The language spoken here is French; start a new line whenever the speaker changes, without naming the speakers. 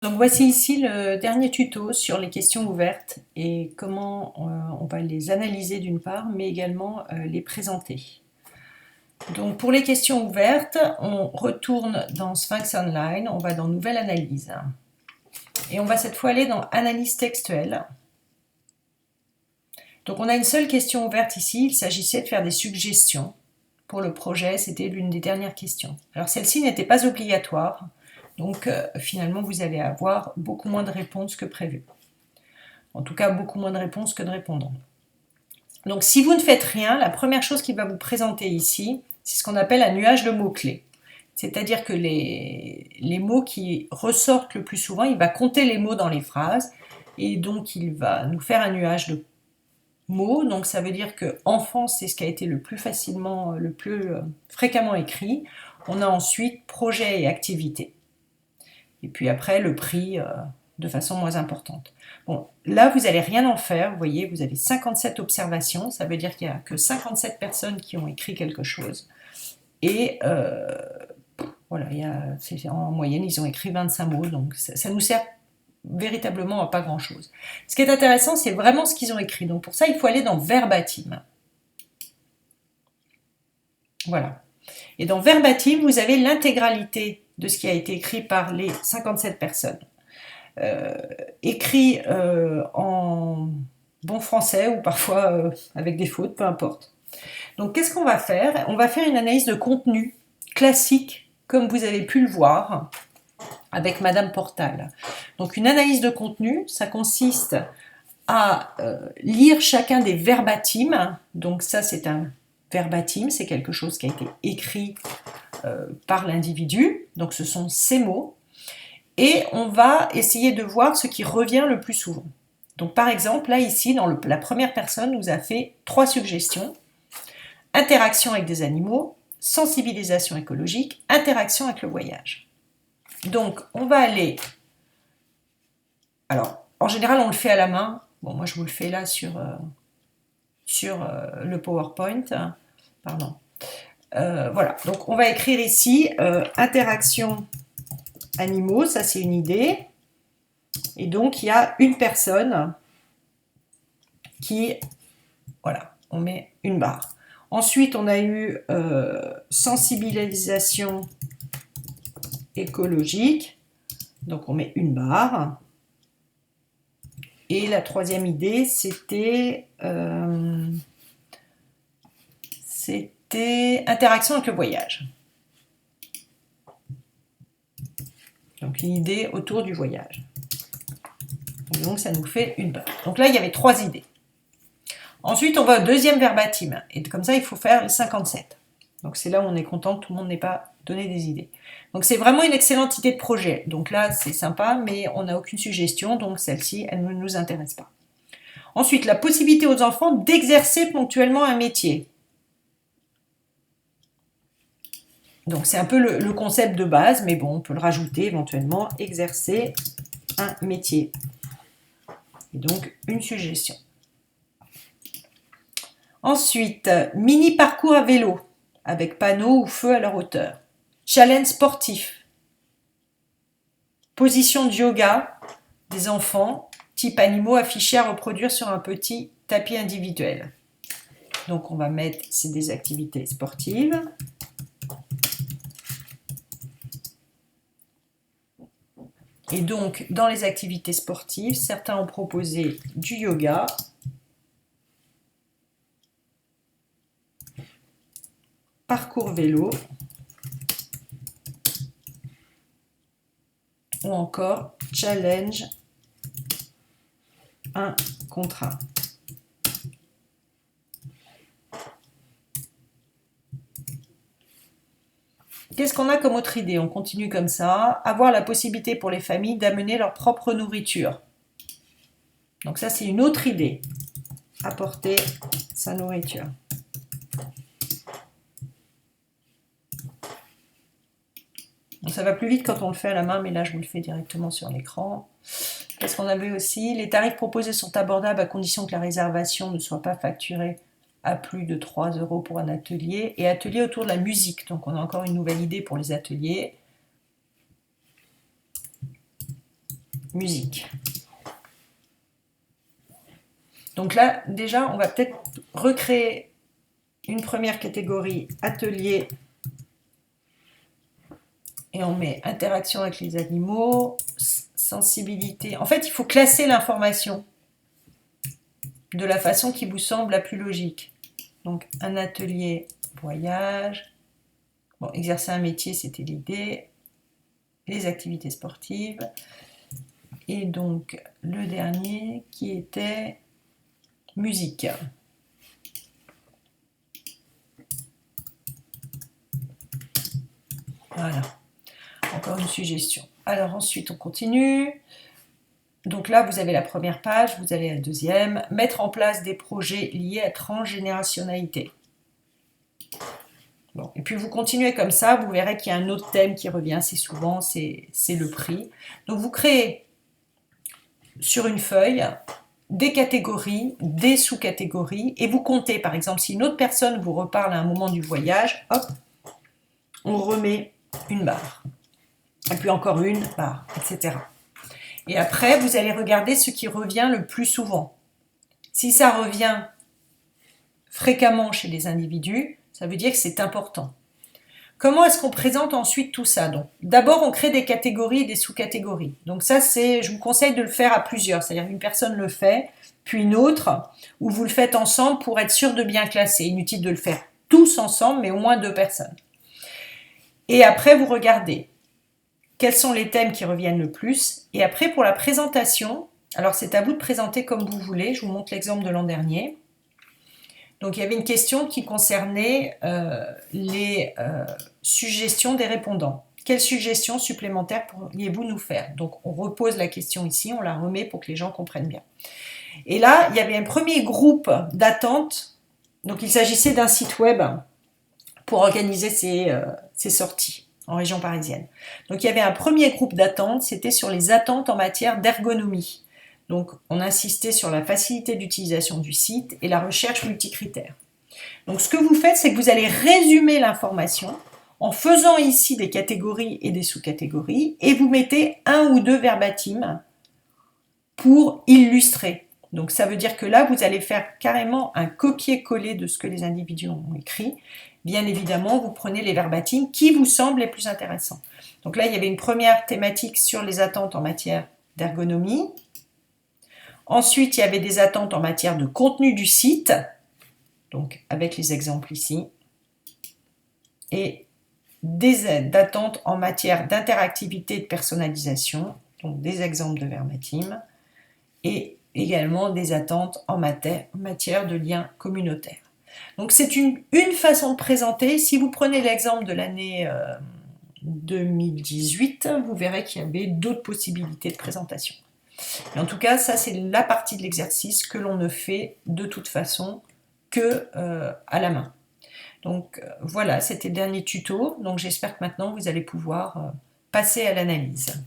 Donc voici ici le dernier tuto sur les questions ouvertes et comment on va les analyser d'une part, mais également les présenter. Donc pour les questions ouvertes, on retourne dans Sphinx Online, on va dans Nouvelle analyse. Et on va cette fois aller dans Analyse textuelle. Donc on a une seule question ouverte ici, il s'agissait de faire des suggestions pour le projet, c'était l'une des dernières questions. Alors celle-ci n'était pas obligatoire, donc finalement vous allez avoir beaucoup moins de réponses que prévu. En tout cas beaucoup moins de réponses que de répondants. Donc si vous ne faites rien, la première chose qu'il va vous présenter ici, c'est ce qu'on appelle un nuage de mots-clés. C'est-à-dire que les mots qui ressortent le plus souvent, il va compter les mots dans les phrases, et donc il va nous faire un nuage de mots. Donc ça veut dire que enfant, c'est ce qui a été le plus facilement, le plus fréquemment écrit. On a ensuite projet et activité. Et puis après, le prix de façon moins importante. Bon, là, vous n'allez rien en faire. Vous voyez, vous avez 57 observations. Ça veut dire qu'il n'y a que 57 personnes qui ont écrit quelque chose. Et voilà, en moyenne, ils ont écrit 25 mots. Donc ça nous sert véritablement à pas grand-chose. Ce qui est intéressant, c'est vraiment ce qu'ils ont écrit. Donc pour ça, il faut aller dans Verbatim. Voilà. Et dans Verbatim, vous avez l'intégralité de ce qui a été écrit par les 57 personnes. Écrit en bon français ou parfois avec des fautes, peu importe. Donc qu'est-ce qu'on va faire? On va faire une analyse de contenu classique, comme vous avez pu le voir avec Madame Portal. Donc une analyse de contenu, ça consiste à lire chacun des verbatims. Donc ça, c'est un verbatim, c'est quelque chose qui a été écrit par l'individu. Donc ce sont ces mots. Et on va essayer de voir ce qui revient le plus souvent. Donc par exemple, là ici, la première personne nous a fait 3 suggestions. Interaction avec des animaux, sensibilisation écologique, interaction avec le voyage. Donc on va aller... Alors, en général, on le fait à la main. Bon, moi je vous le fais là sur le PowerPoint. Pardon. Voilà, donc on va écrire ici interaction animaux, ça c'est une idée. Et donc il y a une personne qui, voilà, on met une barre. Ensuite on a eu sensibilisation écologique, donc on met une barre. Et la troisième idée, c'était interaction avec le voyage. Donc une idée autour du voyage. Et donc ça nous fait une barre. Donc là, il y avait 3 idées. Ensuite, on va au deuxième verbatim. Et comme ça, il faut faire les 57. Donc c'est là où on est content que tout le monde n'ait pas donné des idées. Donc c'est vraiment une excellente idée de projet. Donc là, c'est sympa, mais on n'a aucune suggestion. Donc celle-ci, elle ne nous intéresse pas. Ensuite, la possibilité aux enfants d'exercer ponctuellement un métier. Donc c'est un peu le concept de base, mais bon, on peut le rajouter éventuellement, exercer un métier. Et donc une suggestion. Ensuite, mini parcours à vélo, avec panneaux ou feux à leur hauteur. Challenge sportif. Position de yoga des enfants, type animaux affichés à reproduire sur un petit tapis individuel. Donc on va mettre, c'est des activités sportives. Et donc, dans les activités sportives, certains ont proposé du yoga, parcours vélo, ou encore challenge 1 contre 1. Qu'est-ce qu'on a comme autre idée? On continue comme ça. Avoir la possibilité pour les familles d'amener leur propre nourriture. Donc ça, c'est une autre idée. Apporter sa nourriture. Donc ça va plus vite quand on le fait à la main, mais là, je vous le fais directement sur l'écran. Qu'est-ce qu'on avait aussi? Les tarifs proposés sont abordables à condition que la réservation ne soit pas facturée à plus de 3 € pour un atelier, et atelier autour de la musique. Donc on a encore une nouvelle idée pour les ateliers. musique. Donc là, déjà, on va peut-être recréer une première catégorie atelier et on met interaction avec les animaux, sensibilité. En fait, il faut classer l'information de la façon qui vous semble la plus logique. Donc, un atelier voyage. Bon, exercer un métier, c'était l'idée. Les activités sportives. Et donc, le dernier qui était musique. Voilà. Encore une suggestion. Alors ensuite, on continue. Donc là, vous avez la première page, vous avez la deuxième. Mettre en place des projets liés à transgénérationnalité. Bon. Et puis vous continuez comme ça, vous verrez qu'il y a un autre thème qui revient assez souvent, c'est le prix. Donc vous créez sur une feuille des catégories, des sous-catégories, et vous comptez, par exemple, si une autre personne vous reparle à un moment du voyage, hop, on remet une barre. Et puis encore une barre, etc. Et après, vous allez regarder ce qui revient le plus souvent. Si ça revient fréquemment chez les individus, ça veut dire que c'est important. Comment est-ce qu'on présente ensuite tout ça? Donc, d'abord, on crée des catégories et des sous-catégories. Donc ça, je vous conseille de le faire à plusieurs. C'est-à-dire qu'une personne le fait, puis une autre, ou vous le faites ensemble pour être sûr de bien classer. Inutile de le faire tous ensemble, mais au moins 2 personnes. Et après, vous regardez quels sont les thèmes qui reviennent le plus. Et après, pour la présentation, alors c'est à vous de présenter comme vous voulez. Je vous montre l'exemple de l'an dernier. Donc, il y avait une question qui concernait les suggestions des répondants. Quelles suggestions supplémentaires pourriez-vous nous faire? Donc, on repose la question ici, on la remet pour que les gens comprennent bien. Et là, il y avait un premier groupe d'attente. Donc, il s'agissait d'un site web pour organiser ces sorties en région parisienne. Donc, il y avait un premier groupe d'attente, c'était sur les attentes en matière d'ergonomie. Donc, on insistait sur la facilité d'utilisation du site et la recherche multicritère. Donc, ce que vous faites, c'est que vous allez résumer l'information en faisant ici des catégories et des sous-catégories et vous mettez 1 ou 2 verbatims pour illustrer. Donc, ça veut dire que là, vous allez faire carrément un copier-coller de ce que les individus ont écrit. Bien évidemment, vous prenez les verbatims qui vous semblent les plus intéressants. Donc là, il y avait une première thématique sur les attentes en matière d'ergonomie. Ensuite, il y avait des attentes en matière de contenu du site, donc avec les exemples ici, et des attentes en matière d'interactivité et de personnalisation, donc des exemples de verbatim, et également des attentes en matière de liens communautaires. Donc c'est une façon de présenter. Si vous prenez l'exemple de l'année 2018, vous verrez qu'il y avait d'autres possibilités de présentation. Mais en tout cas, ça c'est la partie de l'exercice que l'on ne fait de toute façon que à la main. Donc voilà, c'était le dernier tuto. Donc j'espère que maintenant vous allez pouvoir passer à l'analyse.